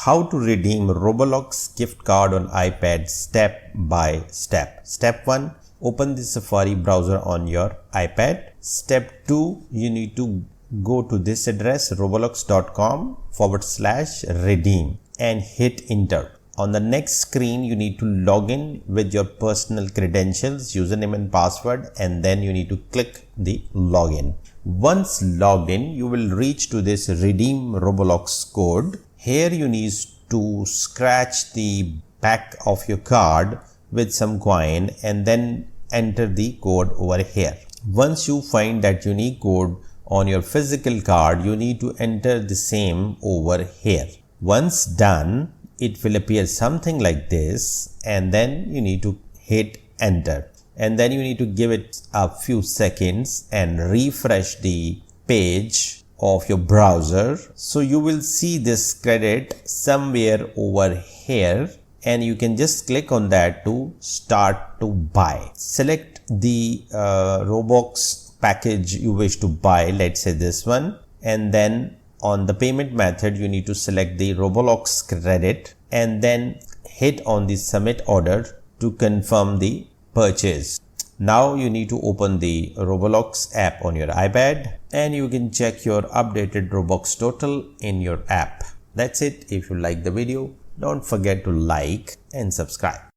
how to redeem Roblox gift card on iPad step by step. Step 1, open the Safari browser on your iPad. Step 2, you need to go to this address roblox.com/redeem and hit enter. On the next screen, you need to log in with your personal credentials, username and password, and then you need to click the login. Once logged in, you will reach to this Redeem Roblox code. Here you need to scratch the back of your card with some coin and then enter the code over here. Once you find that unique code on your physical card, you need to enter the same over here. Once done, it will appear something like this, and then you need to hit enter, and then you need to give it a few seconds and refresh the page of your browser. So you will see this credit somewhere over here, and you can just click on that to start to buy. Select the Robux package you wish to buy, let's say this one, and then on the payment method, you need to select the Roblox Credit and then hit on the submit order to confirm the purchase. Now you need to open the Roblox app on your iPad and you can check your updated Robux total in your app. That's it. If you like the video, don't forget to like and subscribe.